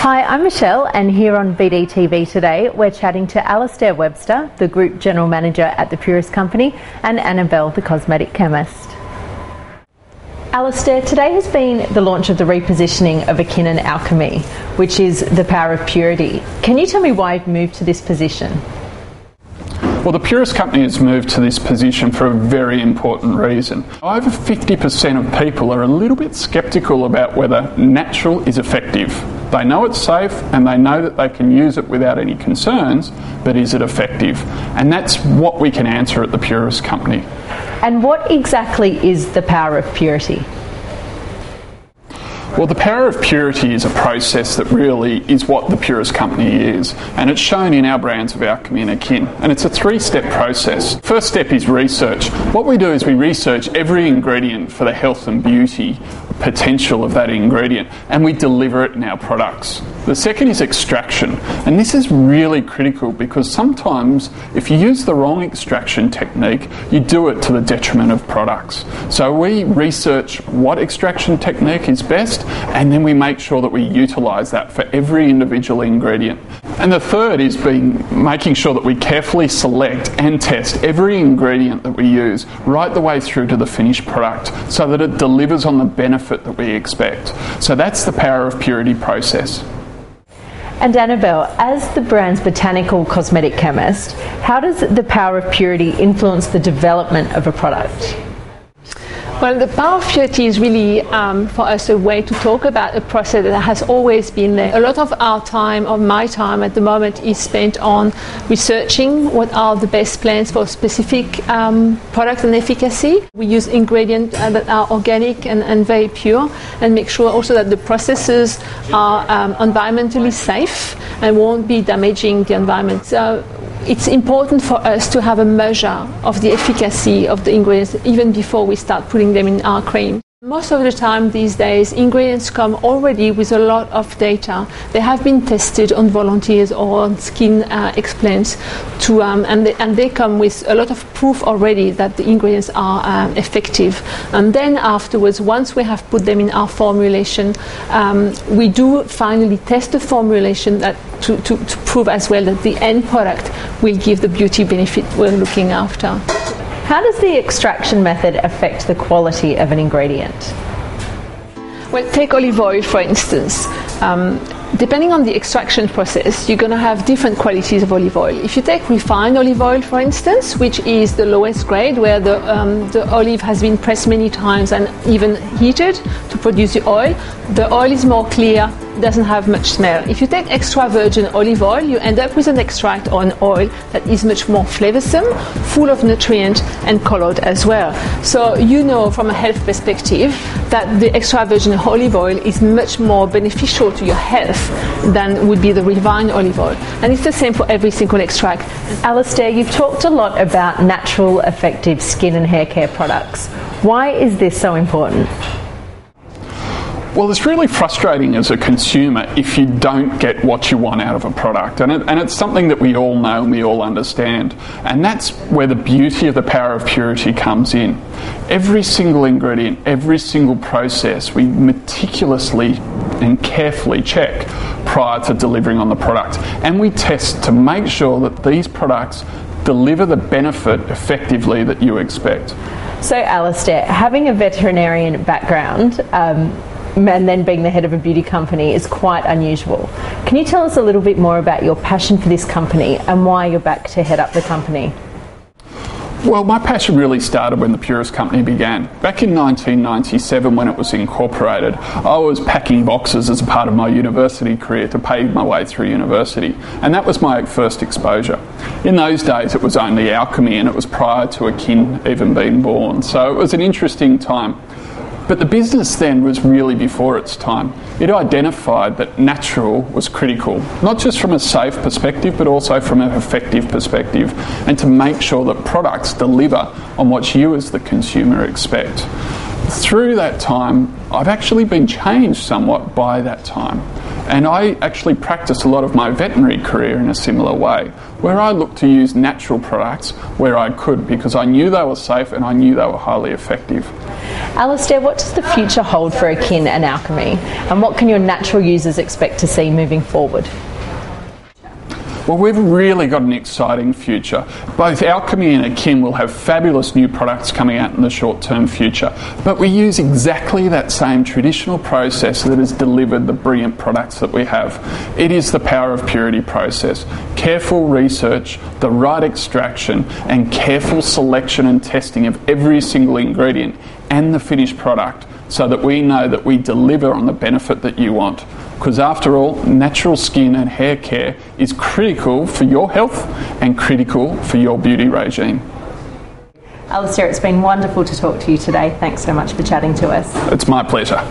Hi, I'm Michelle, and here on bdTV today we're chatting to Alister Webster, the Group General Manager at the Purist Company, and Annabelle, the Cosmetic Chemist. Alister, today has been the launch of the repositioning of Akin Alchemy, which is the power of purity. Can you tell me why you've moved to this position? Well, the Purist Company has moved to this position for a very important reason. Over 50% of people are a little bit sceptical about whether natural is effective. They know it's safe and they know that they can use it without any concerns, but is it effective? And that's what we can answer at the Purist Company. And what exactly is the power of purity? Well, the power of purity is a process that really is what the Purist Company is, and it's shown in our brands of Alchemy and Akin, and it's a three-step process. First step is research. What we do is we research every ingredient for the health and beauty potential of that ingredient, and we deliver it in our products. The second is extraction, and this is really critical because sometimes if you use the wrong extraction technique, you do it to the detriment of products. So we research what extraction technique is best, and then we make sure that we utilise that for every individual ingredient. And the third is making sure that we carefully select and test every ingredient that we use right the way through to the finished product so that it delivers on the benefit that we expect. So that's the power of purity process. And Annabelle, as the brand's botanical cosmetic chemist, how does the power of purity influence the development of a product? Well, the power of purity is really, for us, a way to talk about a process that has always been there. A lot of our time, or my time at the moment, is spent on researching what are the best blends for specific products and efficacy. We use ingredients that are organic and very pure, and make sure also that the processes are environmentally safe and won't be damaging the environment. So it's important for us to have a measure of the efficacy of the ingredients even before we start putting them in our cream. Most of the time these days, ingredients come already with a lot of data. They have been tested on volunteers or on skin explants, and they come with a lot of proof already that the ingredients are effective. And then afterwards, once we have put them in our formulation, we do finally test the formulation to prove as well that the end product will give the beauty benefit we're looking after. How does the extraction method affect the quality of an ingredient? Well, take olive oil for instance. Depending on the extraction process, you're going to have different qualities of olive oil. If you take refined olive oil, for instance, which is the lowest grade, where the olive has been pressed many times and even heated to produce the oil is more clear, doesn't have much smell. If you take extra virgin olive oil, you end up with an extract or an oil that is much more flavoursome, full of nutrients and coloured as well. So you know from a health perspective that the extra virgin olive oil is much more beneficial to your health than would be the refined olive oil. And it's the same for every single extract. Alister, you've talked a lot about natural, effective skin and hair care products. Why is this so important? Well, it's really frustrating as a consumer if you don't get what you want out of a product, and it's something that we all know and we all understand, and that's where the beauty of the power of purity comes in. Every single ingredient, every single process, we meticulously and carefully check prior to delivering on the product, and we test to make sure that these products deliver the benefit effectively that you expect. So Alister, having a veterinarian background and then being the head of a beauty company is quite unusual. Can you tell us a little bit more about your passion for this company and why you're back to head up the company? Well, my passion really started when the Purist Company began. Back in 1997 when it was incorporated, I was packing boxes as a part of my university career to pay my way through university, and that was my first exposure. In those days it was only Alchemy, and it was prior to Akin even being born, so it was an interesting time. But the business then was really before its time. It identified that natural was critical, not just from a safe perspective, but also from an effective perspective, and to make sure that products deliver on what you as the consumer expect. Through that time, I've actually been changed somewhat by that time. And I actually practiced a lot of my veterinary career in a similar way, where I looked to use natural products where I could, because I knew they were safe and I knew they were highly effective. Alister, what does the future hold for Akin and Alchemy, and what can your natural users expect to see moving forward? Well, we've really got an exciting future. Both Alchemy and Akin will have fabulous new products coming out in the short-term future, but we use exactly that same traditional process that has delivered the brilliant products that we have. It is the power of purity process. Careful research, the right extraction, and careful selection and testing of every single ingredient and the finished product, so that we know that we deliver on the benefit that you want. Because after all, natural skin and hair care is critical for your health and critical for your beauty regime. Alister, it's been wonderful to talk to you today. Thanks so much for chatting to us. It's my pleasure.